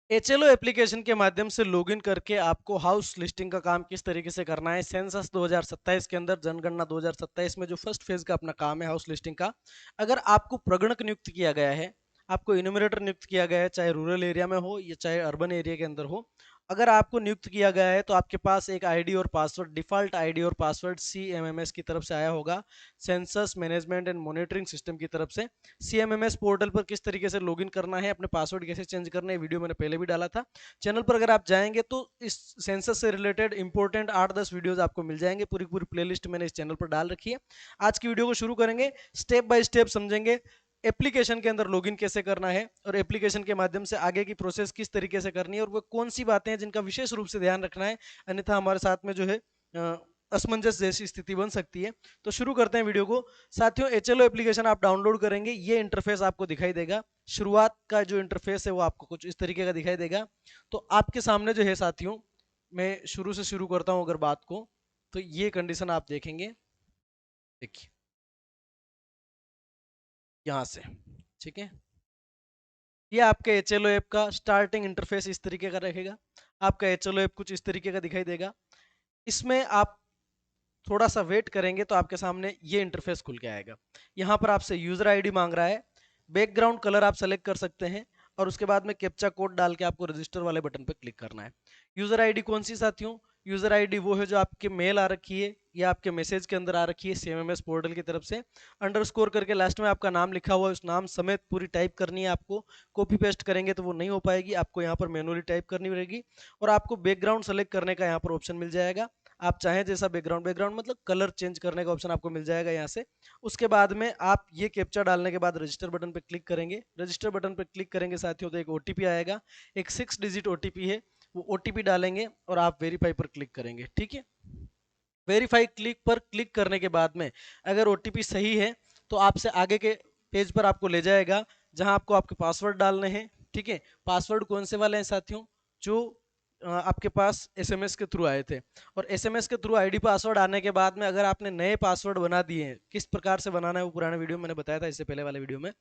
HLO application के माध्यम से लॉगिन करके आपको हाउस लिस्टिंग का काम किस तरीके से करना है। सेंसस 2027 के अंदर, जनगणना 2027 में जो फर्स्ट फेज का अपना काम है हाउस लिस्टिंग का, अगर आपको प्रगणक नियुक्त किया गया है, आपको इन्यूमरेटर नियुक्त किया गया है, चाहे रूरल एरिया में हो या चाहे अर्बन एरिया के अंदर हो, अगर आपको नियुक्त किया गया है तो आपके पास एक आईडी और पासवर्ड, डिफॉल्ट आईडी और पासवर्ड सीएमएमएस की तरफ से आया होगा, census management and monitoring system की तरफ से। सीएमएमएस पोर्टल पर किस तरीके से लॉगिन करना है, अपने पासवर्ड कैसे चेंज करना है, वीडियो मैंने पहले भी डाला था। चैनल पर अगर आप जाएंगे तो इस सेंसस से रिलेटेड इंपॉर्टेंट 8-10 वीडियोस आपको मिल जाएंगे, पूरी पूरी प्लेलिस्ट मैंने इस चैनल पर डाल रखी है। आज की वीडियो को शुरू करेंगे, स्टेप बाय स्टेप समझेंगे एप्लीकेशन के अंदर लॉगिन कैसे करना है और एप्लीकेशन के माध्यम से आगे की प्रोसेस किस तरीके से करनी है और वो कौन सी बातें हैं जिनका विशेष रूप से ध्यान रखना है, अन्यथा हमारे साथ में जो है असमंजस जैसी स्थिति बन सकती है। तो शुरू करते हैं वीडियो को। साथियों, एचएलओ एप्लीकेशन आप डाउनलोड करेंगे, ये इंटरफेस आपको दिखाई देगा। शुरुआत का जो इंटरफेस है वो आपको कुछ इस तरीके का दिखाई देगा। तो आपके सामने जो है साथियों, मैं शुरू से शुरू करता हूं अगर बात को, तो ये कंडीशन आप देखेंगे, देखिए यहां से, ठीक है। ये आपके एचएलओ ऐप का स्टार्टिंग इंटरफेस इस तरीके का रहेगा। आपका एचएलओ ऐप कुछ इस तरीके का दिखाई देगा। इसमें आप थोड़ा सा वेट करेंगे तो आपके सामने ये इंटरफेस खुल के आएगा। यहाँ पर आपसे यूजर आईडी मांग रहा है, बैकग्राउंड कलर आप सेलेक्ट कर सकते हैं और उसके बाद में कैप्चा कोड डाल के आपको रजिस्टर वाले बटन पर क्लिक करना है। यूजर आईडी कौन सी साथियों? यूजर आईडी वो है जो आपके मेल आ रखी है या आपके मैसेज के अंदर आ रखी है सीएमएमएस पोर्टल की तरफ से। अंडरस्कोर करके लास्ट में आपका नाम लिखा हुआ है, उस नाम समेत पूरी टाइप करनी है आपको। कॉपी पेस्ट करेंगे तो वो नहीं हो पाएगी, आपको यहाँ पर मैनुअली टाइप करनी पड़ेगी। और आपको बैकग्राउंड सेलेक्ट करने का यहाँ पर ऑप्शन मिल जाएगा। आप चाहें जैसा बैकग्राउंड, बैकग्राउंड मतलब कलर चेंज करने का ऑप्शन आपको मिल जाएगा यहाँ से। उसके बाद में आप ये कैप्चा डालने के बाद रजिस्टर बटन पे क्लिक करेंगे। रजिस्टर बटन पे क्लिक करेंगे साथियों तो एक ओटीपी आएगा, एक 6 डिजिट ओटीपी है। वो ओटीपी डालेंगे और आप वेरीफाई पर क्लिक करेंगे, ठीक है। वेरीफाई क्लिक पर क्लिक करने के बाद में अगर ओटीपी सही है तो आपसे आगे के पेज पर आपको ले जाएगा, जहां आपको आपके पासवर्ड डालने हैं, ठीक है। पासवर्ड कौन से वाले हैं साथियों? जो आपके पास एसएमएस के थ्रू आए थे। और एसएमएस के थ्रू आईडी पासवर्ड आने के बाद में अगर आपने नए पासवर्ड बना दिए हैं, किस प्रकार से बनाना है वो पुराने वीडियो में मैंने बताया था, इससे पहले वाले वीडियो में।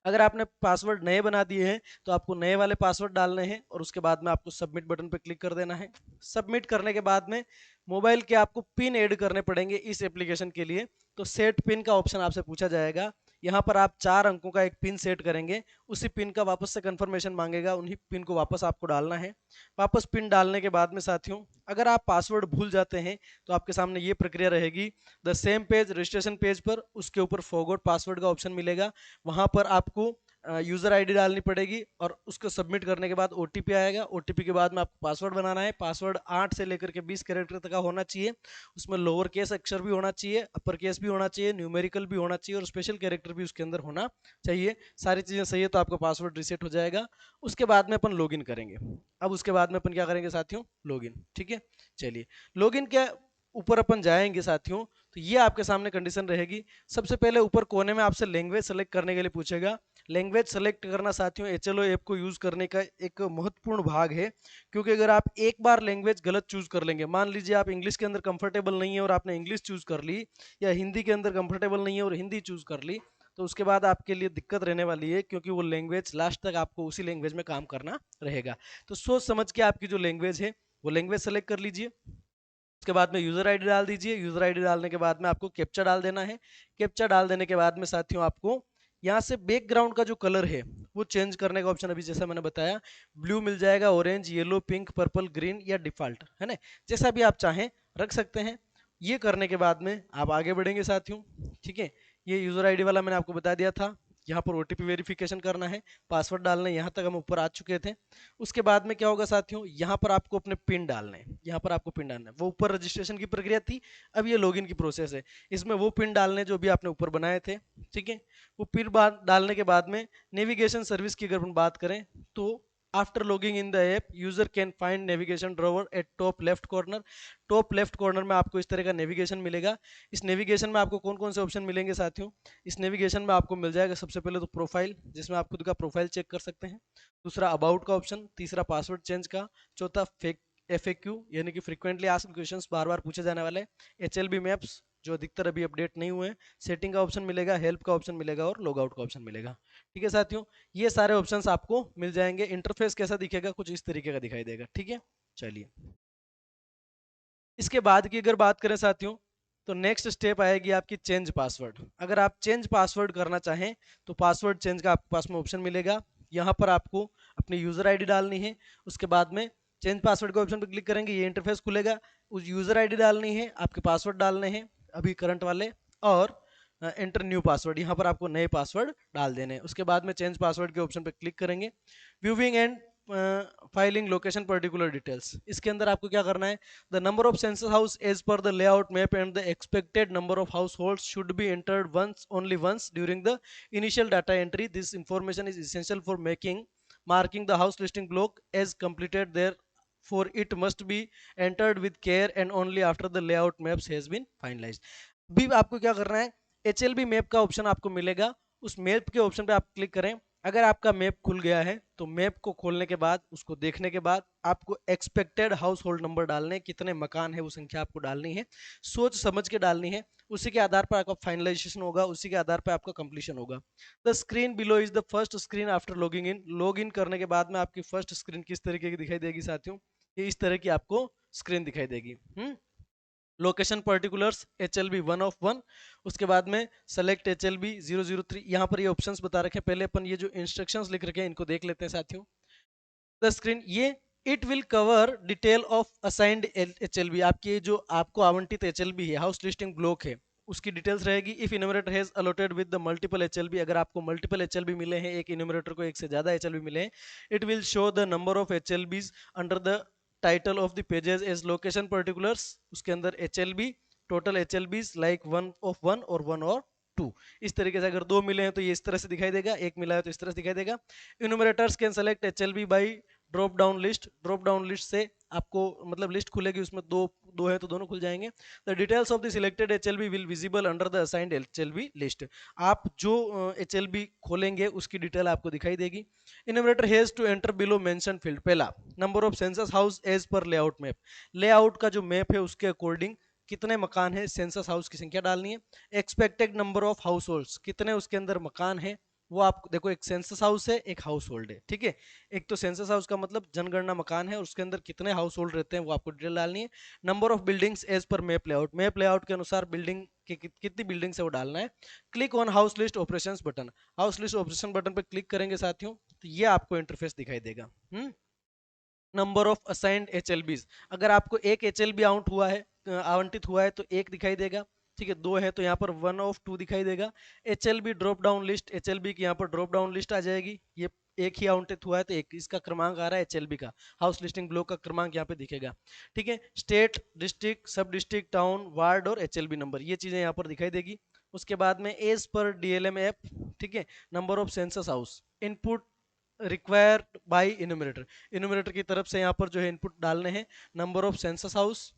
अगर आपने पासवर्ड नए बना दिए हैं तो आपको नए वाले पासवर्ड डालने हैं और उसके बाद में आपको सबमिट बटन पर क्लिक कर देना है। सबमिट करने के बाद में मोबाइल के आपको पिन ऐड करने पड़ेंगे इस एप्लीकेशन के लिए। तो सेट पिन का ऑप्शन आपसे पूछा जाएगा। यहाँ पर आप 4 अंकों का एक पिन सेट करेंगे, उसी पिन का वापस से कंफर्मेशन मांगेगा, उन्हीं पिन को वापस आपको डालना है। वापस पिन डालने के बाद में साथियों, अगर आप पासवर्ड भूल जाते हैं तो आपके सामने ये प्रक्रिया रहेगी। The same page, registration page पर उसके ऊपर फॉरगॉट पासवर्ड का ऑप्शन मिलेगा, वहां पर आपको यूजर आईडी डालनी पड़ेगी और उसको सबमिट करने के बाद ओटीपी आएगा। ओटीपी के बाद में आपको पासवर्ड बनाना है। पासवर्ड 8 से लेकर के 20 कैरेक्टर तक का होना चाहिए। उसमें लोअर केस अक्षर भी होना चाहिए, अपर केस भी होना चाहिए, न्यूमेरिकल भी होना चाहिए और स्पेशल कैरेक्टर भी उसके अंदर होना चाहिए। सारी चीजें सही है तो आपका पासवर्ड रिसेट हो जाएगा। उसके बाद में अपन लॉगिन करेंगे। अब उसके बाद में अपन क्या करेंगे साथियों? लॉगिन, ठीक है। चलिए, लॉगिन के ऊपर अपन जाएंगे साथियों, तो ये आपके सामने कंडीशन रहेगी। सबसे पहले ऊपर कोने में आपसे लैंग्वेज सेलेक्ट करने के लिए पूछेगा। लैंग्वेज सेलेक्ट करना साथियों एचएलओ ऐप को यूज करने का एक महत्वपूर्ण भाग है, क्योंकि अगर आप एक बार लैंग्वेज गलत चूज कर लेंगे, मान लीजिए आप इंग्लिश के अंदर कंफर्टेबल नहीं है और आपने इंग्लिश चूज कर ली, या हिंदी के अंदर कंफर्टेबल नहीं है और हिंदी चूज कर ली, तो उसके बाद आपके लिए दिक्कत रहने वाली है, क्योंकि वो लैंग्वेज लास्ट तक आपको उसी लैंग्वेज में काम करना रहेगा। तो सोच समझ के आपकी जो लैंग्वेज है वो लैंग्वेज सेलेक्ट कर लीजिए। उसके बाद में यूजर आईडी डाल दीजिए। यूजर आईडी डालने के बाद में आपको कैप्चा डाल देना है। कैप्चा डाल देने के बाद में साथियों आपको यहाँ से बैकग्राउंड का जो कलर है वो चेंज करने का ऑप्शन, अभी जैसा मैंने बताया, ब्लू मिल जाएगा, orange, yellow, pink, purple, green या डिफॉल्ट, है ना, जैसा भी आप चाहें रख सकते हैं। ये करने के बाद में आप आगे बढ़ेंगे साथियों, ठीक है। ये यूजर आईडी वाला मैंने आपको बता दिया था। यहाँ पर ओटीपी वेरिफिकेशन करना है, पासवर्ड डालना है, यहाँ तक हम ऊपर आ चुके थे। उसके बाद में क्या होगा साथियों, यहाँ पर आपको अपने पिन डालने हैं। यहाँ पर आपको पिन डालना है, वो ऊपर रजिस्ट्रेशन की प्रक्रिया थी, अब ये लॉगिन की प्रोसेस है। इसमें वो पिन डालने जो भी आपने ऊपर बनाए थे, ठीक है। वो पिन डालने के बाद में नेविगेशन सर्विस की अगर हम बात करें तो after logging in the app user can find navigation drawer eight top left corner. Top left corner में आपको इस तरह का नेविगेशन मिलेगा। इस नेविगेशन में आपको कौन कौन से ऑप्शन मिलेंगे साथियों? इस नेविगेशन में आपको मिल जाएगा सबसे पहले तो प्रोफाइल, जिसमें आप खुद का प्रोफाइल चेक कर सकते हैं। दूसरा अबाउट का ऑप्शन, तीसरा पासवर्ड चेंज का, चौथा फेक एफएक्यू यानी कि फ्रीक्वेंटली आस्क्ड क्वेश्चंस, बार बार पूछे जाने वाले, एचएलबी मैप्स, जो अधिकतर अभी अपडेट नहीं हुए हैं। सेटिंग का ऑप्शन मिलेगा, हेल्प का ऑप्शन मिलेगा और लॉग आउट का ऑप्शन मिलेगा। ठीक है साथियों, ये सारे ऑप्शंस आपको मिल जाएंगे। इंटरफेस कैसा दिखेगा, कुछ इस तरीके का दिखाई देगा। ठीक है, चलिए इसके बाद की अगर बात करें साथियों, तो नेक्स्ट स्टेप आएगी आपकी चेंज पासवर्ड। अगर आप चेंज पासवर्ड करना चाहें तो पासवर्ड चेंज का आपके पास में ऑप्शन मिलेगा। यहाँ पर आपको अपनी यूजर आईडी डालनी है, उसके बाद में चेंज पासवर्ड के ऑप्शन पर क्लिक करेंगे, ये इंटरफेस खुलेगा। उस यूजर आईडी डालनी है, आपके पासवर्ड डालने हैं अभी करंट वाले, और एंटर न्यू पासवर्ड, यहाँ पर आपको नए पासवर्ड डाल देने हैं। उसके बाद में चेंज पासवर्ड के ऑप्शन पर क्लिक करेंगे। Viewing and filing location particular details, इसके अंदर आपको क्या करना है, the number of census house as per the layout map and the expected number of household should be entered once only once during the initial data entry. This information is essential for making marking the house listing block as completed there, for it must be entered with care and only after the layout maps has been finalized। भी आपको क्या करना है, HLB map का option आपको मिलेगा, उस map के ऑप्शन पे आप क्लिक करें। अगर आपका मैप खुल गया है तो मैप को खोलने के बाद, उसको देखने के बाद आपको एक्सपेक्टेड हाउस होल्ड नंबर डालने, कितने मकान है वो संख्या आपको डालनी है, सोच समझ के डालनी है। उसी के आधार पर आपका फाइनलाइजेशन होगा, उसी के आधार पर आपका कंप्लीशन होगा। The screen below is the first screen after logging in. Log in करने के बाद में आपकी फर्स्ट स्क्रीन किस तरीके की दिखाई देगी साथियों, ये इस तरह की आपको स्क्रीन दिखाई देगी। लोकेशन पर्टिकुलर्स HLB 1 of 1, उसके बाद में सेलेक्ट HLB 003। यहाँ पर ये ऑप्शंस बता रखे हैं, पहले अपन ये जो इंस्ट्रक्शंस लिख रखे हैं इनको देख लेते हैं साथियों। द स्क्रीन ये it will cover detail of assigned HLB, आपकी जो आपको आवंटित HLB है, हाउस लिस्टिंग ब्लॉक है, उसकी डिटेल्स रहेगी। If enumerator has allotted with the multiple HLB, अगर आपको मल्टीपल HLB मिले हैं, एक इन्यूमरेटर को एक से ज्यादा HLB मिले हैं, it will show the number of HLBs under the title of the pages as location particulars. उसके अंदर HLB total HLBs like 1 of 1 और 1 और 2, इस तरीके से अगर दो मिले हैं तो ये इस तरह से दिखाई देगा, एक मिला है तो इस तरह से दिखाई देगा। Enumerators can select HLB by drop down list, drop down list से आपको मतलब लिस्ट खुलेगी, उसमें दो दो है तो दोनों खुल जाएंगे। The details of the selected HLB will visible under the assigned HLB list, आप जो HLB खोलेंगे उसकी डिटेल आपको दिखाई देगी। Enumerator has to enter below mention field, पहला number of census house as per layout map, layout का जो मैप है उसके अकॉर्डिंग कितने मकान है, सेंसस हाउस की संख्या डालनी है। Expected number of house holds, कितने उसके अंदर मकान है वो आप देखो, एक सेंसस हाउस है एक हाउस होल्ड है, ठीक है। एक तो सेंसस हाउस का मतलब जनगणना मकान है और उसके अंदर कितने हाउस होल्ड रहते हैं वो आपको डिटेल डालनी है। Number of buildings as per map layout, map layout के अनुसार बिल्डिंग की कितनी बिल्डिंग्स है वो डालना है। Click on house list operations button, house list operation button पर क्लिक करेंगे साथियों तो ये आपको इंटरफेस दिखाई देगा। नंबर ऑफ असाइंड HLBs, अगर आपको एक HLB आउट हुआ है, आवंटित हुआ है तो एक दिखाई देगा, ठीक है। दो है तो यहाँ पर 1 of 2 दिखाई देगा। HLB drop down list, HLB की यहाँ पर ड्रॉप डाउन लिस्ट आ जाएगी, ये एक ही आवंटित हुआ है तो एक इसका क्रमांक आ रहा है HLB का, हाउस लिस्टिंग ब्लॉक का क्रमांक यहाँ पे दिखेगा, ठीक है। स्टेट, डिस्ट्रिक्ट, सब डिस्ट्रिक्ट, टाउन, वार्ड और HLB नंबर, ये चीजें यहाँ पर दिखाई देगी। उसके बाद में एज पर DLM ऐप, ठीक है। Number of census house, input required by enumerator, enumerator की तरफ से यहाँ पर जो है इनपुट डालने हैं। नंबर ऑफ सेंसस हाउस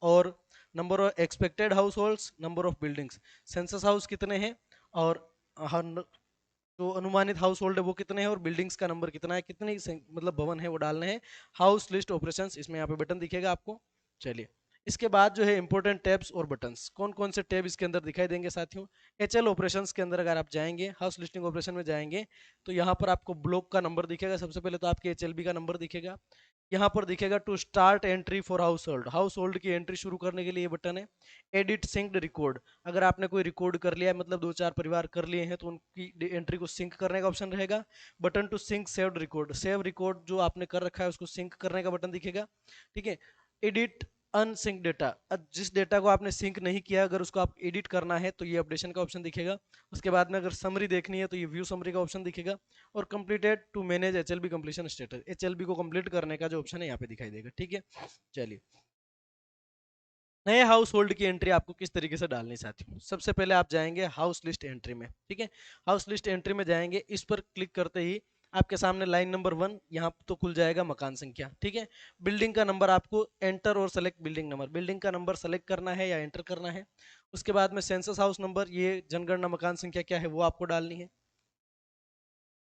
और number of expected house holds, number of buildings, census house कितने हैं और जो अनुमानित हाउस होल्ड है वो कितने हैं और बिल्डिंग्स का नंबर कितना है, कितने मतलब भवन है वो डालने हैं। हाउस लिस्ट ऑपरेशंस, इसमें यहाँ पे बटन दिखेगा आपको। चलिए इसके बाद जो है इंपॉर्टेंट टैब्स और बटन्स, कौन कौन से टैब इसके अंदर दिखाई देंगे साथियों। HL ऑपरेशंस के अंदर अगर आप जाएंगे, हाउस लिस्टिंग ऑपरेशन में जाएंगे तो यहाँ पर आपको ब्लॉक का नंबर दिखेगा, सबसे पहले तो आपके HLB का नंबर दिखेगा। यहाँ पर दिखेगा to start entry for household, household की एंट्री शुरू करने के लिए ये बटन है। एडिट सिंक्ड रिकॉर्ड, अगर आपने कोई रिकॉर्ड कर लिया है, मतलब 2-4 परिवार कर लिए हैं तो उनकी एंट्री को सिंक करने का ऑप्शन रहेगा। Button to sync saved record, save record जो आपने कर रखा है उसको सिंक करने का बटन दिखेगा, ठीक है। एडिट अनसिंक डेटा, जिस डेटा को आपने सिंक नहीं किया अगर उसको आप एडिट करना है तो ये अपडेशन का ऑप्शन दिखेगा। उसके बाद में अगर समरी देखनी है तो ये व्यू समरी का ऑप्शन दिखेगा। और completed to manage HLB completion status, HLB को कंप्लीट करने का जो ऑप्शन है यहाँ पे दिखाई देगा, ठीक है। चलिए नए हाउस होल्ड की एंट्री आपको किस तरीके से डालनी साथियों, सबसे पहले आप जाएंगे हाउस लिस्ट एंट्री में, ठीक है। हाउस लिस्ट एंट्री में जाएंगे, इस पर क्लिक करते ही आपके सामने लाइन नंबर 1 यहाँ तो खुल जाएगा, मकान संख्या, ठीक है। बिल्डिंग का नंबर आपको एंटर और सेलेक्ट बिल्डिंग नंबर, बिल्डिंग का नंबर सेलेक्ट करना है या एंटर करना है। उसके बाद में सेंसस हाउस नंबर, ये जनगणना मकान संख्या क्या है वो आपको डालनी है।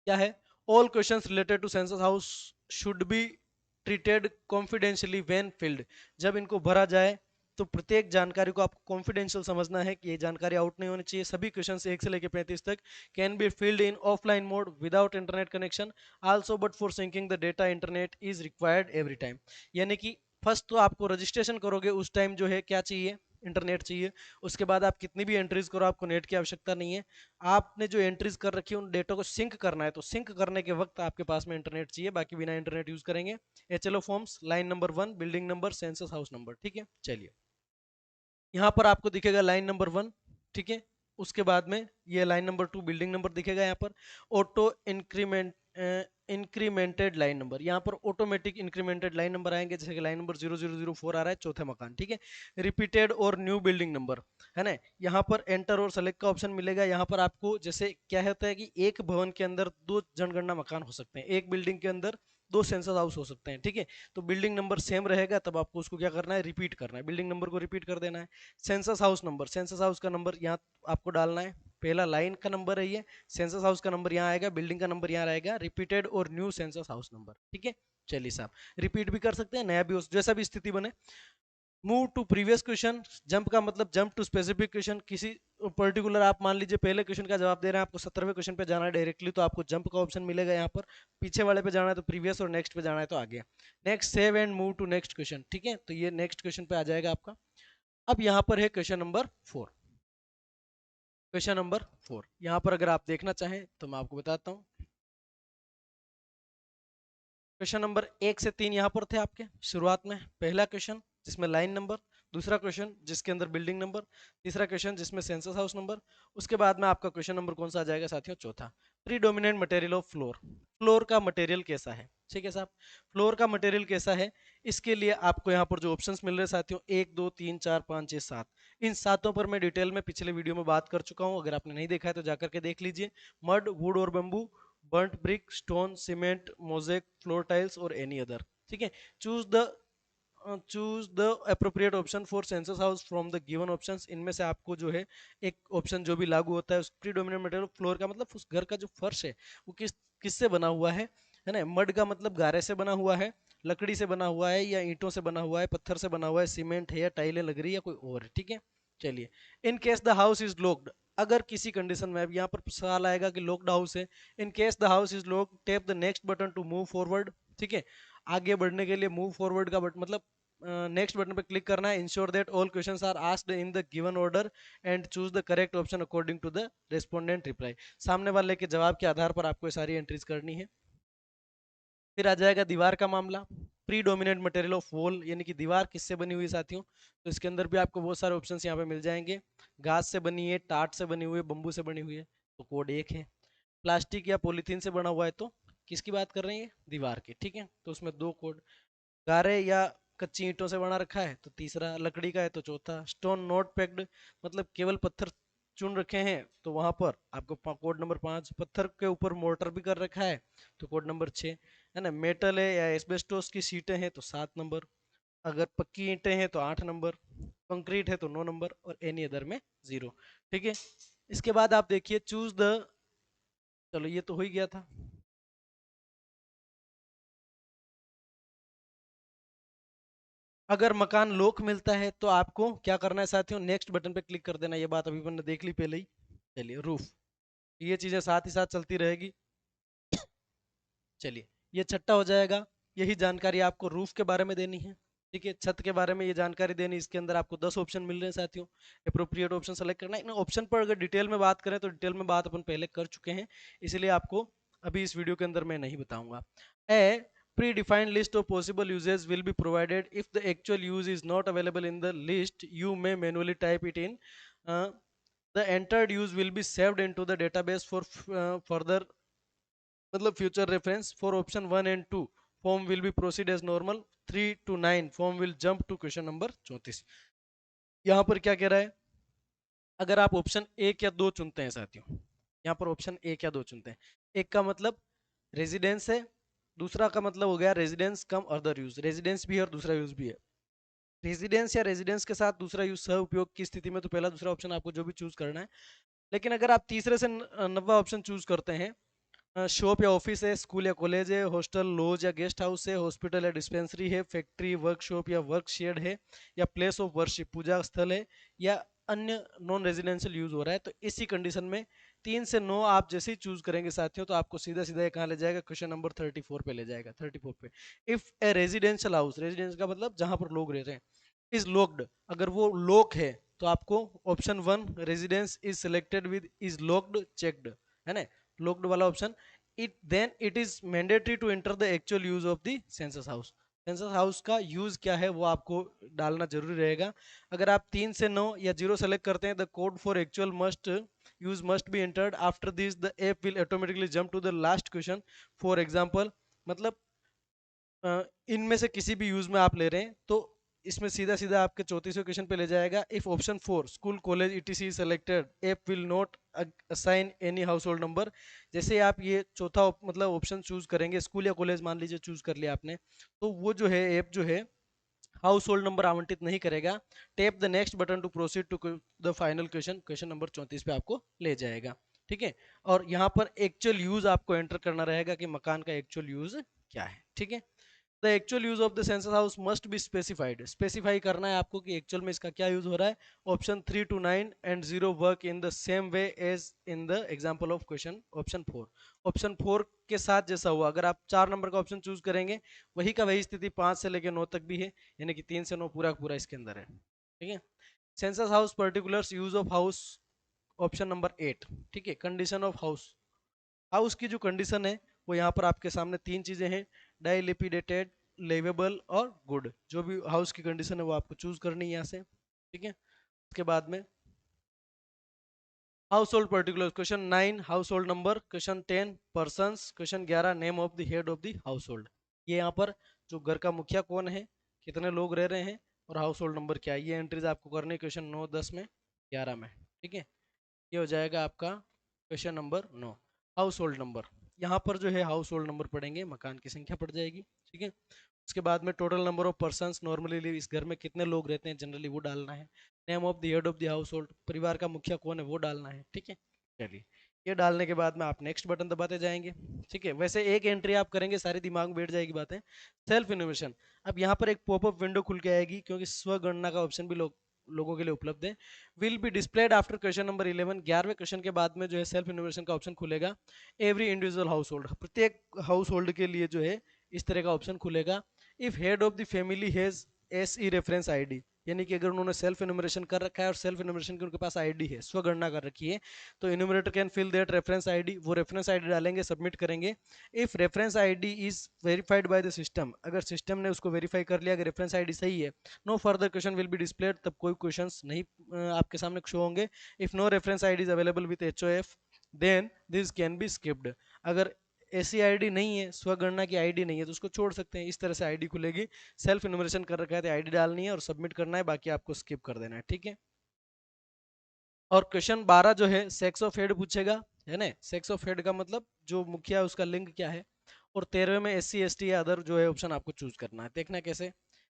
क्या है, all questions related to census house should be treated confidentially when filled, जब इनको भरा जाए तो प्रत्येक जानकारी को आपको कॉन्फिडेंशियल समझना है कि ये जानकारी आउट नहीं होनी चाहिए। सभी क्वेश्चन 1 से लेकर 35 तक can be filled in offline mode without internet connection also, but for syncing the data internet is required every time. यानी कि फर्स्ट तो आपको रजिस्ट्रेशन करोगे उस टाइम जो है क्या चाहिए, इंटरनेट चाहिए। उसके बाद आप कितनी भी एंट्रीज करो आपको नेट की आवश्यकता नहीं है। आपने जो एंट्रीज कर रखी है उन डेटा को सिंक करना है, तो सिंक करने के वक्त आपके पास में इंटरनेट चाहिए, बाकी बिना इंटरनेट यूज करेंगे। HLO forms, line number 1, building number, census house number. ठीक है, चलिए यहाँ पर आपको दिखेगा लाइन नंबर 1। ठीक है, उसके बाद में ये लाइन नंबर 2 बिल्डिंग नंबर दिखेगा। यहाँ पर ऑटो इंक्रीमेंटेड लाइन नंबर, यहाँ पर ऑटोमेटिक इंक्रीमेंटेड लाइन नंबर आएंगे, जैसे कि लाइन नंबर 0004 आ रहा है, चौथे मकान। ठीक है, रिपीटेड और न्यू बिल्डिंग नंबर है ना। यहाँ पर एंटर और सेलेक्ट का ऑप्शन मिलेगा। यहाँ पर आपको जैसे क्या होता है कि एक भवन के अंदर 2 जनगणना मकान हो सकते हैं, एक बिल्डिंग के अंदर 2 सेंसस हाउस हो सकते हैं। ठीक है, तो बिल्डिंग नंबर सेम रहेगा, तब आपको उसको क्या करना है, रिपीट करना है, बिल्डिंग नंबर को रिपीट कर देना है। Census house number, census house का नंबर यहाँ आपको डालना है, पहला लाइन का नंबर है ये, सेंसस हाउस का नंबर यहाँ आएगा, बिल्डिंग का नंबर यहाँ रहेगा, रिपीटेड और न्यू सेंसस हाउस नंबर। ठीक है, चलिए साहब, रिपीट भी कर सकते हैं, नया भी, जैसा भी स्थिति बने। Move to previous question, jump का मतलब जंप टू स्पेसिफिक क्वेश्चन। किसी पर्टिकुलर, आप मान लीजिए पहले क्वेश्चन का जवाब दे रहे हैं, आपको 17वें क्वेश्चन पे जाना है डायरेक्टली, तो आपको जंप का ऑप्शन मिलेगा यहाँ पर। पीछे वाले पे जाना है तो प्रीवियस, और नेक्स्ट पे जाना है तो आगे। Next, save and move to next question. ठीक है, तो ये नेक्स्ट क्वेश्चन पे आ जाएगा आपका। अब यहाँ पर है क्वेश्चन नंबर 4। क्वेश्चन नंबर 4 यहाँ पर अगर आप देखना चाहें तो मैं आपको बताता हूँ। क्वेश्चन नंबर 1 से 3 यहाँ पर थे आपके शुरुआत में। पहला क्वेश्चन जिसमें लाइन नंबर, दूसरा क्वेश्चन जिसके अंदर बिल्डिंग नंबर, तीसरा क्वेश्चन जिसमें सेंसस हाउस नंबर। उसके बाद में आपका क्वेश्चन नंबर कौन सा आ जाएगा साथियों, चौथा, predominant material of floor. Floor का मटेरियल कैसा है, ठीक है साहब, फ्लोर का मटेरियल कैसा है, इसके लिए आपको यहाँ पर जो ऑप्शंस मिल रहे हैं साथियों, 1 2 3 4 5 6 7, इन सातों पर मैं डिटेल में पिछले वीडियो में बात कर चुका हूँ। अगर आपने नहीं देखा है तो जाकर के देख लीजिए। मड, वुड और bamboo, बर्nt brick, stone, cement, mosaic, floor tiles और एनी अदर। ठीक है, choose the appropriate option for census house from the given options. इनमें से आपको जो है एक ऑप्शन जो भी लागू होता है, उस प्रीडोमिनेंट मटेरियल फ्लोर का मतलब उस घर का जो फर्श है वो किससे बना हुआ है ना। मड का मतलब गारे से बना हुआ है, लकड़ी से बना हुआ है या ईंटों से बना हुआ है, पत्थर से बना हुआ है, सीमेंट है या टाइलें लग रही है या कोई और है। ठीक है, चलिए, इन case the house is locked, अगर किसी कंडीशन में, अब यहाँ पर सवाल आएगा कि लॉक्ड हाउस है, in case the house is locked tap the next button to move forward. ठीक है, आगे बढ़ने के लिए मूव फॉरवर्ड का बटन मतलब नेक्स्ट बटन पे क्लिक करना है। Ensure that all questions are asked in the given order and choose the correct option according to the respondent reply. सामने वाले के जवाब के आधार पर आपको ये सारी एंट्रीज करनी है। फिर आ जाएगा दीवार का मामला, pre dominant material of wall, यानी कि दीवार किससे बनी हुई है साथियों, तो इसके अंदर भी आपको बहुत सारे ऑप्शंस यहाँ पे मिल जाएंगे। घास से बनी है, टाट से बनी हुई है, बम्बू से बनी हुई है, तो कोड 1 है। प्लास्टिक या पॉलीथीन से बना हुआ है, तो किसकी बात कर रहे हैं, दीवार की। ठीक है, तो उसमें 2 कोड। गारे या कच्ची ईंटों से बना रखा है तो तीसरा, लकड़ी का है तो चौथा। स्टोन नॉट पैक्ड मतलब केवल पत्थर चुन रखे हैं तो वहां पर आपको कोड नंबर 5। पत्थर के ऊपर मोर्टर भी कर रखा है तो कोड नंबर 6 है ना। मेटल है या एस्बेस्टोस की सीटें हैं तो 7 नंबर, अगर पक्की ईंटें हैं तो 8 नंबर, कंक्रीट है तो 9 नंबर और एनी अदर में 0। ठीक है, इसके बाद आप देखिए चूज द, चलो ये तो हो ही गया था। अगर मकान लोक मिलता है तो आपको क्या करना है साथियों, नेक्स्ट बटन पे क्लिक कर देना। ये बात अभी मैंने देख ली पहले ही। चलिए, रूफ, ये चीजें साथ ही साथ चलती रहेगी। चलिए, ये छठा हो जाएगा। यही जानकारी आपको रूफ के बारे में देनी है। ठीक है, छत के बारे में ये जानकारी देनी। इसके अंदर आपको 10 ऑप्शन मिल रहे हैं साथियों, अप्रोप्रिएट ऑप्शन सेलेक्ट करना है। इन ऑप्शन पर अगर डिटेल में बात करें तो डिटेल में बात अपन पहले कर चुके हैं, इसलिए आपको अभी इस वीडियो के अंदर मैं नहीं बताऊंगा। ए predefined list of possible uses will be provided. If the actual use is not available in the list, you may manually type it in. uh, the entered use will be saved into the database for further मतलब future reference. For option 1 and 2 form will be proceed as normal. 3 to 9 form will jump to question number 34। यहाँ पर क्या कह रहा है, अगर आप option 1 या 2 चुनते हैं साथियों, यहाँ पर ऑप्शन 1 या 2 चुनते हैं, एक का मतलब रेजिडेंस है, दूसरा का मतलब हो गया रेजिडेंस कम अदर यूज, रेजिडेंस भी है और दूसरा यूज भी है। रेजिडेंस या रेजिडेंस के साथ दूसरा यूज सह उपयोग की स्थिति में तो पहला दूसरा ऑप्शन आपको जो भी चूज करना है। लेकिन अगर आप तीसरे से नवा ऑप्शन चूज करते हैं शॉप या ऑफिस है, स्कूल या कॉलेज है, हॉस्टल लॉज या गेस्ट हाउस है, हॉस्पिटल या डिस्पेंसरी है, फैक्ट्री वर्कशॉप या वर्क शेड है, या प्लेस ऑफ वर्शिप पूजा स्थल है, या अन्य नॉन रेजिडेंशियल यूज हो रहा है। तो इसी कंडीशन में 3 से 9 आप जैसे ही चूज करेंगे साथियों, तो आपको सीधा सीधा ये कहाँ ले जाएगा, क्वेश्चन नंबर 34 पे ले जाएगा। 34 पे, if A residential house, residence का मतलब जहां पर लोग रह रहे हैं, इज लॉक्ड, अगर वो लॉक है, तो आपको option 1 residence is selected with is locked checked, है ना, लॉक्ड वाला option. It then it is mandatory to enter the actual use of the census house. Census house का यूज क्या है वो आपको डालना जरूरी रहेगा। अगर आप 3 से 9 या 0 सेलेक्ट करते हैं, the code for actual must use must be entered after this, the app will automatically jump to the last question. For example, मतलब इनमें से किसी भी यूज में आप ले रहे हैं, तो इसमें सीधा सीधा आपके 34वें क्वेश्चन पे ले जाएगा। If option 4 school college etc selected, app will not assign any house hold number. जैसे आप ये चौथा मतलब ऑप्शन चूज करेंगे, स्कूल या कॉलेज मान लीजिए चूज कर लिया आपने, तो वो जो है ऐप जो है हाउस होल्ड नंबर आवंटित नहीं करेगा। Tap the next button to proceed to the final question, question number 34 पे आपको ले जाएगा। ठीक है, और यहाँ पर एक्चुअल यूज आपको एंटर करना रहेगा कि मकान का एक्चुअल यूज क्या है। ठीक है, the actual use of the census house must be specified, specify करना है आपको कि एक्चुअल में इसका क्या यूज हो रहा है। Option 3 to 9 and 0 work in the same way as in the example of question option 4। Option 4 के साथ जैसा हुआ, अगर आप 4 नंबर का ऑप्शन चूज करेंगे, वही का वही स्थिति 5 से लेकर 9 तक भी है, यानी कि 3 से 9 पूरा पूरा इसके अंदर है। ठीक है, census house particulars use of house, option number 8। ठीक है, कंडीशन ऑफ हाउस, हाउस की जो कंडीशन है वो यहाँ पर आपके सामने 3 चीजें हैं, डाइलिपिडेटेड, लिवेबल और गुड। जो भी हाउस की कंडीशन है वो आपको चूज करनी है यहाँ से। ठीक है, उसके बाद में house hold particular, question 9 house hold number, question 10 persons, question 11 name of the head of the household. ये यहाँ पर जो घर का मुखिया कौन है, कितने लोग रह रहे हैं, और हाउस होल्ड नंबर क्या है, ये एंट्रीज आपको करनी है क्वेश्चन 9, 10 में, 11 में। ठीक है, ये हो जाएगा आपका question number 9। House hold number, यहाँ पर जो है हाउस होल्ड नंबर पढ़ेंगे, मकान की संख्या पड़ जाएगी। ठीक है, उसके बाद में total number of persons, normally इस घर में कितने लोग रहते हैं जनरली वो डालना है। Name of the head of the house hold, परिवार का मुखिया कौन है वो डालना है। ठीक है, चलिए, ये डालने के बाद में आप नेक्स्ट बटन दबाते जाएंगे। ठीक है, वैसे एक एंट्री आप करेंगे सारी दिमाग में बैठ जाएगी बातें। सेल्फ इनोवेशन, अब यहाँ पर एक पॉपअप विंडो खुल के आएगी, क्योंकि स्वगणना का ऑप्शन भी लोगों के लिए उपलब्ध है। Will be displayed after question number 11, 11वें क्वेश्चन के बाद में जो है सेल्फ इनोवेशन का ऑप्शन खुलेगा। एवरी इंडिविजुअल हाउस होल्ड, प्रत्येक हाउस होल्ड के लिए जो है इस तरह का ऑप्शन खुलेगा। If head of the family has SE reference ID, यानी कि अगर उन्होंने सेल्फ इनोमिनेशन कर रखा है और सेल्फ इनोमिनेशन की उनके पास आईडी है, स्वगणना कर रखी है, तो enumerator can fill that reference ID, वो रेफरेंस आईडी डालेंगे, सबमिट करेंगे। If reference ID is verified by the system, अगर सिस्टम ने उसको वेरीफाई कर लिया, अगर रेफरेंस आईडी सही है, no further question will be displayed, तब कोई क्वेश्चन नहीं आपके सामने शो होंगे। If no reference ID is available with HOF, then this can be skipped, अगर ऐसी आईडी नहीं है, स्वगणना की आईडी नहीं है, तो उसको छोड़ सकते हैं। इस तरह से आईडी खुलेगी, सेल्फ इन्यूमरेशन कर रखा है तो आईडी डालनी है और सबमिट करना है, बाकी आपको स्किप कर देना है। ठीक है, और क्वेश्चन 12 जो है सेक्स ऑफ हेड पूछेगा, है ना, सेक्स ऑफ हेड का मतलब जो मुखिया है उसका लिंग क्या है। और 13वें में एस सी एस टी या अदर जो है ऑप्शन आपको चूज करना है। देखना कैसे,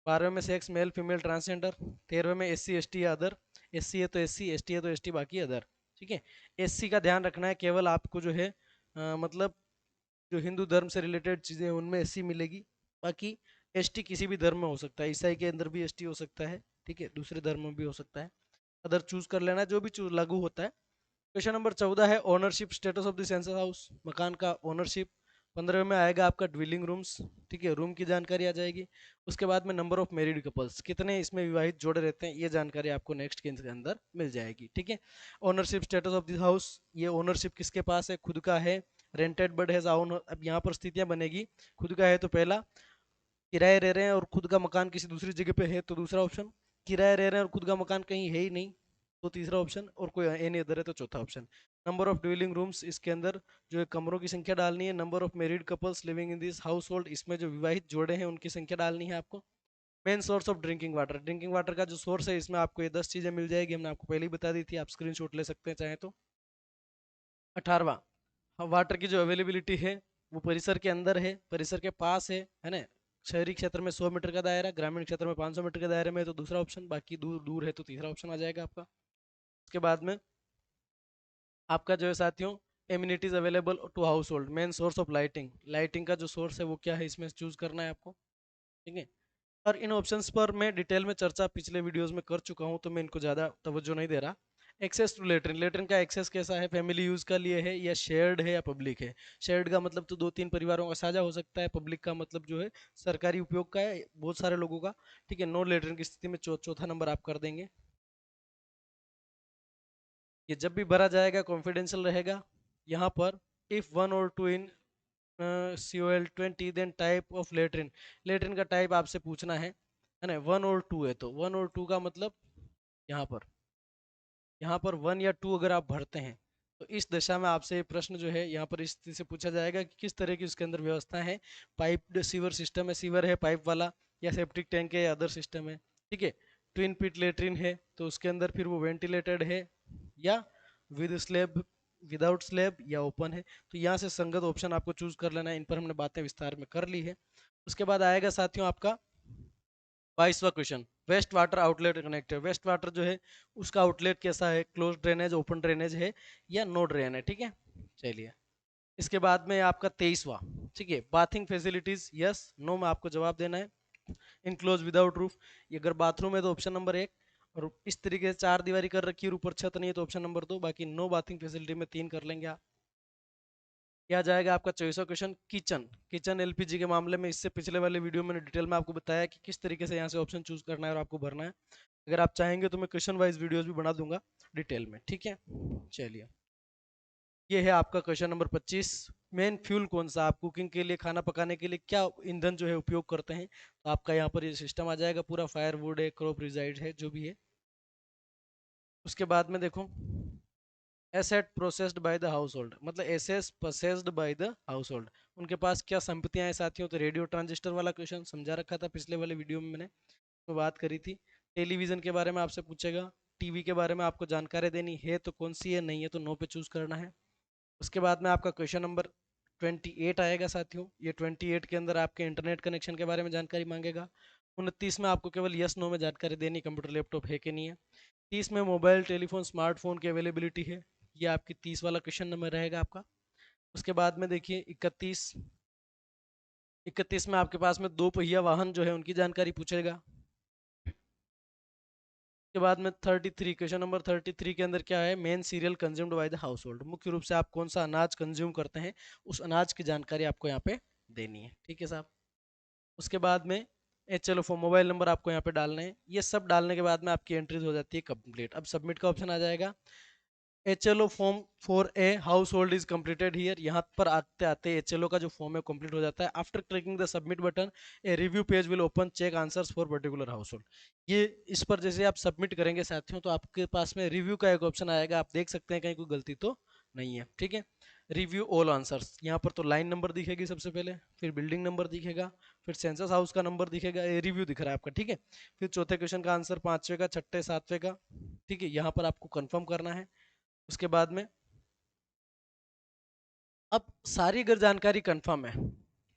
12वें में सेक्स मेल फीमेल ट्रांसजेंडर, 13वें में एस सी एस टी या अदर, एस सी है तो एस सी, एस टी है तो एस टी, बाकी अदर। ठीक है, एस सी का ध्यान रखना है, केवल आपको जो है मतलब जो हिंदू धर्म से रिलेटेड चीज़ें हैं उनमें एससी मिलेगी। बाकी एसटी किसी भी धर्म में हो सकता है, ईसाई के अंदर भी एसटी हो सकता है। ठीक है, दूसरे धर्म में भी हो सकता है, अदर चूज कर लेना, जो भी चूज लागू होता है। क्वेश्चन नंबर 14 है ownership status of the census house, मकान का ओनरशिप। 15वें में आएगा आपका ड्विलिंग रूम्स, ठीक है, रूम की जानकारी आ जाएगी। उसके बाद में नंबर ऑफ मैरिड कपल्स, कितने इसमें विवाहित जोड़े रहते हैं, ये जानकारी आपको नेक्स्ट के अंदर मिल जाएगी। ठीक है, ownership status of this house, ये ओनरशिप किसके पास है, खुद का है, रेंटेड बट हैज ओन, अब यहाँ पर स्थितियां बनेगी, खुद का है तो पहला, किराए रह रहे हैं और खुद का मकान किसी दूसरी जगह पे है तो दूसरा ऑप्शन, किराए रह रहे हैं और खुद का मकान कहीं है ही नहीं तो तीसरा ऑप्शन, और कोई एनी अदर है तो चौथा option. Number of dwelling rooms, इसके अंदर जो है कमरों की संख्या डालनी है। Number of married couples living in this house hold, इसमें जो विवाहित जोड़े हैं उनकी संख्या डालनी है आपको। Main source of drinking water, drinking water का जो सोर्स है इसमें आपको ये 10 चीजें मिल जाएगी, हमने आपको पहले ही बता दी थी, आप स्क्रीनशॉट ले सकते हैं चाहे तो। 18वां, हाँ, वाटर की जो अवेलेबिलिटी है वो परिसर के अंदर है, परिसर के पास है ना। शहरी क्षेत्र में 100 मीटर का दायरा, ग्रामीण क्षेत्र में 500 मीटर के दायरे में है तो दूसरा ऑप्शन, बाकी दूर दूर है तो तीसरा ऑप्शन आ जाएगा आपका। उसके बाद में आपका जो है साथियों amenities available to household, main source of lighting, lighting का जो सोर्स है वो क्या है इसमें चूज करना है आपको, ठीक है। और इन ऑप्शंस पर मैं डिटेल में चर्चा पिछले वीडियोस में कर चुका हूं, तो मैं इनको ज़्यादा तवज्जो नहीं दे रहा। एक्सेस टू लेटरिन, लेटरिन का एक्सेस कैसा है, फैमिली यूज का लिए है या शेयर्ड है या पब्लिक है। शेयर्ड का मतलब तो 2-3 परिवारों का साझा हो सकता है, पब्लिक का मतलब जो है सरकारी उपयोग का है, बहुत सारे लोगों का, ठीक है। नो लेटरिन की स्थिति में चौथा नंबर आप कर देंगे। ये जब भी भरा जाएगा कॉन्फिडेंशियल रहेगा। यहाँ पर इफ वन और two in COL20 then type of latrine, latrine का टाइप आपसे पूछना है ना। 1 और 2 है तो 1 और 2 का मतलब यहाँ पर, यहाँ पर 1 या 2 अगर आप भरते हैं तो इस दशा में आपसे प्रश्न जो है यहाँ पर इस स्थिति से पूछा जाएगा कि किस तरह की उसके अंदर व्यवस्था है। पाइप सीवर सिस्टम है, सीवर है पाइप वाला, या सेप्टिक टैंक है या अदर सिस्टम है, ठीक है। ट्विन पिट लेटरिन है तो उसके अंदर फिर वो वेंटिलेटेड है या विद स्लैब, विदाउट स्लैब या ओपन है। तो यहाँ से संगत ऑप्शन आपको चूज कर लेना है। इन पर हमने बातें विस्तार में कर ली है। उसके बाद आएगा साथियों आपका 22वां question, waste water outlet connector. Waste water जो है उसका आउटलेट कैसा है, क्लोज ड्रेनेज, ओपन ड्रेनेज है या नो ड्रेन है, ठीक है। चलिए इसके बाद में आपका 23वां, ठीक है, बाथिंग फैसिलिटीज, यस नो में आपको जवाब देना है। इनक्लोज विदाउट रूफ, ये अगर बाथरूम है तो ऑप्शन नंबर 1, और इस तरीके से 4 दीवारी कर रखी है और ऊपर छत नहीं है तो ऑप्शन नंबर 2, बाकी नो बाथिंग फैसिलिटी में 3 कर लेंगे आप। क्या जाएगा आपका 24वां क्वेश्चन, किचन। किचन एलपीजी के मामले में इससे पिछले वाले वीडियो में डिटेल में आपको बताया कि किस तरीके से यहाँ से ऑप्शन चूज करना है और आपको भरना है। अगर आप चाहेंगे तो मैं क्वेश्चन वाइज वीडियोस भी बना दूंगा डिटेल में, ठीक है। चलिए ये है आपका क्वेश्चन नंबर 25, मेन फ्यूल कौन सा, आप कुकिंग के लिए, खाना पकाने के लिए क्या ईंधन जो है उपयोग करते हैं। तो आपका यहाँ पर ये सिस्टम आ जाएगा पूरा, फायरवुड है, क्रॉप रिजाइड है, जो भी है। उसके बाद में देखो asset processed by the household, मतलब assets processed by the household, उनके पास क्या संपत्तियां हैं साथियों। तो रेडियो ट्रांजिस्टर वाला क्वेश्चन समझा रखा था पिछले वाले वीडियो में, मैंने तो बात करी थी। टेलीविजन के बारे में आपसे पूछेगा, टीवी के बारे में आपको जानकारी देनी है तो कौन सी है, नहीं है तो नो पे चूज करना है। उसके बाद में आपका क्वेश्चन नंबर 28 आएगा साथियों। ये 28 के अंदर आपके इंटरनेट कनेक्शन के बारे में जानकारी मांगेगा। 29 में आपको केवल यस नो में जानकारी देनी, कंप्यूटर लैपटॉप है कि नहीं है। 30 में मोबाइल टेलीफोन स्मार्टफोन की अवेलेबिलिटी है, ये आपकी 30 वाला क्वेश्चन नंबर रहेगा आपका। उसके बाद में देखिए 31 में आपके पास में 2 पहिया वाहन जो है उनकी जानकारी पूछेगा। के बाद में 33, क्वेश्चन नंबर 33 के अंदर क्या है, main serial consumed by the house hold, मुख्य रूप से आप कौन सा अनाज कंज्यूम करते हैं, उस अनाज की जानकारी आपको यहाँ पे देनी है, ठीक है साहब। उसके बाद में चलो फॉर मोबाइल नंबर आपको यहाँ पे डालने हैं। ये सब डालने के बाद में आपकी एंट्रीज हो जाती है कंप्लीट। अब सबमिट का ऑप्शन आ जाएगा। HLO form for a house hold is completed here, यहाँ पर आते आते HLO का जो फॉर्म है कंप्लीट हो जाता है। After clicking the submit button a review page will open, check answers for particular household. ये इस पर जैसे आप सबमिट करेंगे साथियों तो आपके पास में रिव्यू का एक ऑप्शन आएगा, आप देख सकते हैं कहीं कोई गलती तो नहीं है, ठीक है। रिव्यू ऑल आंसर्स, यहाँ पर तो लाइन नंबर दिखेगी सबसे पहले, फिर बिल्डिंग नंबर दिखेगा, फिर सेंसस हाउस का नंबर दिखेगा, ये रिव्यू दिख रहा है आपका, ठीक है। फिर चौथे क्वेश्चन का आंसर, पांचवे का, छठे, सातवें का, ठीक है, यहाँ पर आपको कंफर्म करना है। उसके बाद में अब सारी अगर जानकारी कंफर्म है,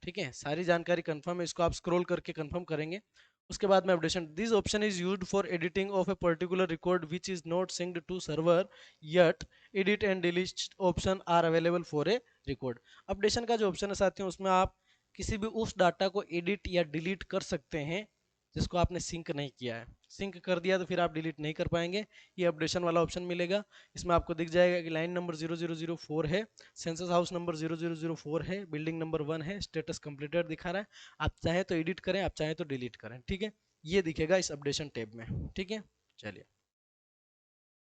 ठीक है, सारी जानकारी कंफर्म है, इसको आप स्क्रॉल करके कंफर्म करेंगे। उसके बाद में updation, this option is used for editing of a particular record which is not synced to server yet, edit and delete option are available for a record. Updation का जो ऑप्शन है साथियों उसमें आप किसी भी उस डाटा को एडिट या डिलीट कर सकते हैं जिसको आपने सिंक नहीं किया है। सिंक कर दिया तो फिर आप डिलीट नहीं कर पाएंगे, ये अपडेशन वाला ऑप्शन मिलेगा। इसमें आपको दिख जाएगा कि लाइन नंबर 0004 है, सेंसस हाउस नंबर 0004 है, बिल्डिंग नंबर 1 है, स्टेटस कंप्लीटेड दिखा रहा है। आप चाहें तो एडिट करें, आप चाहें तो डिलीट करें, ठीक है। ये दिखेगा इस अपडेशन टैब में, ठीक है। चलिए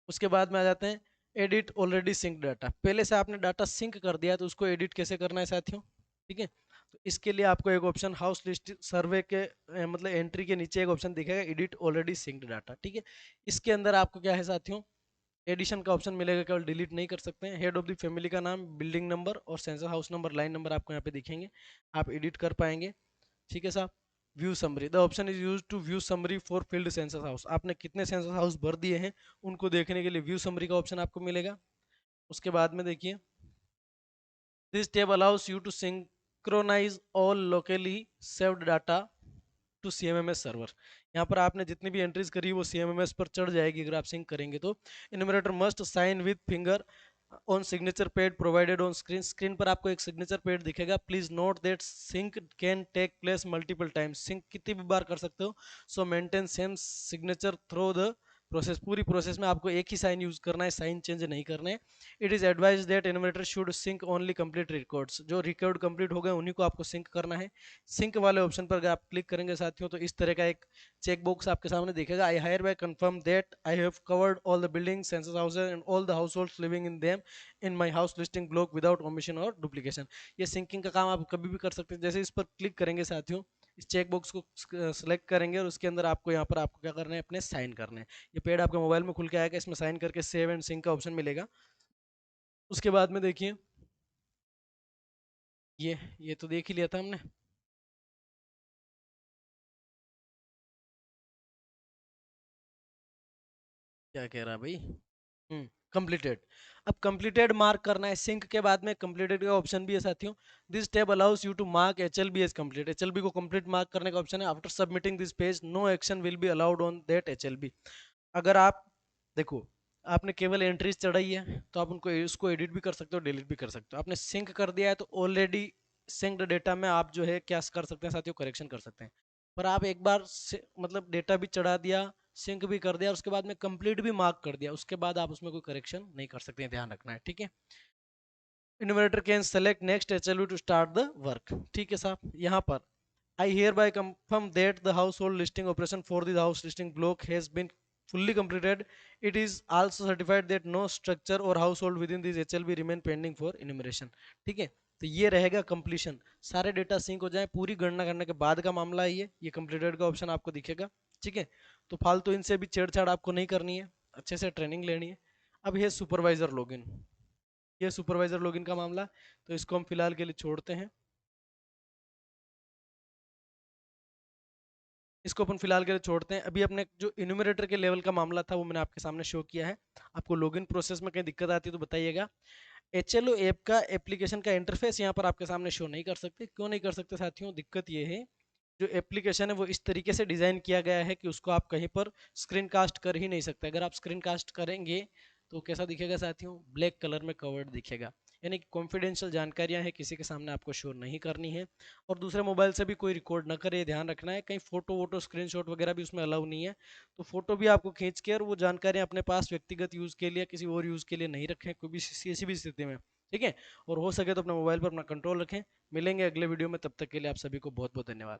उसके बाद में आ जाते हैं एडिट ऑलरेडी सिंक डाटा। पहले से आपने डाटा सिंक कर दिया तो उसको एडिट कैसे करना है साथियों, ठीक है। तो इसके लिए आपको एक ऑप्शन हाउस लिस्ट सर्वे के मतलब एंट्री के नीचे एक ऑप्शन दिखेगा एडिट ऑलरेडी सिंक्ड डाटा, ठीक है। इसके अंदर आपको क्या है साथियों, एडिशन का ऑप्शन मिलेगा, केवल डिलीट नहीं कर सकते हैं। हेड ऑफ द फैमिली का नाम, बिल्डिंग नंबर और sensor house number, line number आपको यहाँ पे दिखेंगे, आप एडिट कर पाएंगे, ठीक है साहब। View summary, the option is use to view summary for filled census house, आपने कितने सेंसस हाउस भर दिए हैं उनको देखने के लिए व्यू समरी का ऑप्शन आपको मिलेगा। उसके बाद में देखिए this tab allows you to synchronize all locally saved data to CMMS server. यहाँ पर आपने जितनी भी एंट्रीज करी वो CMMS पर चढ़ जाएगी अगर आप सिंक करेंगे तो। Enumerator must sign with finger on signature pad provided on screen, screen पर आपको एक सिग्नेचर पेड दिखेगा। Please note that sync can take place multiple times, sync कितनी भी बार कर सकते हो। So maintain same signature through the process, पूरी प्रोसेस में आपको एक ही साइन यूज करना है, साइन चेंज नहीं करने। It is advise that enumerator should sync only complete records, जो रिकॉर्ड कंप्लीट हो गए उन्हीं को आपको सिंक करना है। सिंक वाले ऑप्शन पर अगर आप क्लिक करेंगे साथियों तो इस तरह का एक चेक बॉक्स आपके सामने दिखेगा। I hereby confirm that I have covered all the building census houses and all the households living in them in my house listing block without omission और डुप्लीकेशन। ये सिंकिंग का काम आप कभी भी कर सकते हैं। जैसे इस पर क्लिक करेंगे साथियों, इस चेक बॉक्स को सिलेक्ट करेंगे और उसके अंदर आपको यहाँ पर आपको क्या करना है, अपने साइन करने हैं। ये पेड आपके मोबाइल में खुल के आएगा, इसमें साइन करके सेव एंड सिंक का ऑप्शन मिलेगा। उसके बाद में देखिए ये तो देख ही लिया था हमने। क्या कह रहा है भाई? कंप्लीटेड। अब कंप्लीटेड मार्क करना है, सिंक के बाद में कंप्लीटेड का ऑप्शन भी है साथियों। This tab allows you to mark HLB as complete, HLB को कंप्लीट मार्क करने का ऑप्शन है। After submitting this page no action will be allowed on that HLB. अगर आप देखो, आपने केवल एंट्रीज चढ़ाई है तो आप उनको उसको एडिट भी कर सकते हो, डिलीट भी कर सकते हो। आपने सिंक कर दिया है तो ऑलरेडी सिंक्ड डेटा में आप जो है क्या कर सकते हैं साथियों, करेक्शन कर सकते हैं। पर आप एक बार मतलब डेटा भी चढ़ा दिया, सिंक भी कर दिया, उसके बाद में कंप्लीट भी मार्क कर दिया, उसके बाद आप उसमें कोई करेक्शन नहीं कर सकते हैं, ध्यान रखना है, ठीक है। Enumerator can select next HLU to start the work, ठीक है साहब। यहाँ पर I hereby confirm that the household listing operation for the house listing block has been fully completed. It is also certified that no structure or household within this HLB remain pending for enumeration. ठीक है, तो ये रहेगा completion. सारे data sink हो जाए, पूरी गणना करने के बाद का मामला है ये कंप्लीटेड का ऑप्शन आपको दिखेगा, ठीक है। तो फालतू इनसे भी छेड़छाड़ आपको नहीं करनी है, अच्छे से ट्रेनिंग लेनी है। अब ये सुपरवाइजर लॉगिन, ये सुपरवाइजर लॉगिन का मामला, तो इसको हम फिलहाल के लिए छोड़ते हैं। इसको अपन फिलहाल के लिए छोड़ते हैं। अभी अपने जो इन्यूमरेटर के लेवल का मामला था वो मैंने आपके सामने शो किया है। आपको लॉगिन प्रोसेस में कहीं दिक्कत आती है तो बताइएगा। एचएलओ ऐप का एप्लीकेशन का इंटरफेस यहाँ पर आपके सामने शो नहीं कर सकते। क्यों नहीं कर सकते साथियों? दिक्कत ये है, जो एप्लीकेशन है वो इस तरीके से डिजाइन किया गया है कि उसको आप कहीं पर स्क्रीन कास्ट कर ही नहीं सकते। अगर आप स्क्रीन कास्ट करेंगे तो कैसा दिखेगा साथियों? ब्लैक कलर में कवर्ड दिखेगा, यानी कि कॉन्फिडेंशियल जानकारियां हैं, किसी के सामने आपको शो नहीं करनी है। और दूसरे मोबाइल से भी कोई रिकॉर्ड ना करे, ध्यान रखना है। कहीं फोटो वोटो स्क्रीनशॉट वगैरह भी उसमें अलाउ नहीं है। तो फोटो भी आपको खींच के और वो जानकारियां अपने पास व्यक्तिगत यूज के लिए, किसी और यूज के लिए नहीं रखें, कोई भी किसी भी स्थिति में, ठीक है। और हो सके तो अपने मोबाइल पर अपना कंट्रोल रखें। मिलेंगे अगले वीडियो में, तब तक के लिए आप सभी को बहुत बहुत धन्यवाद।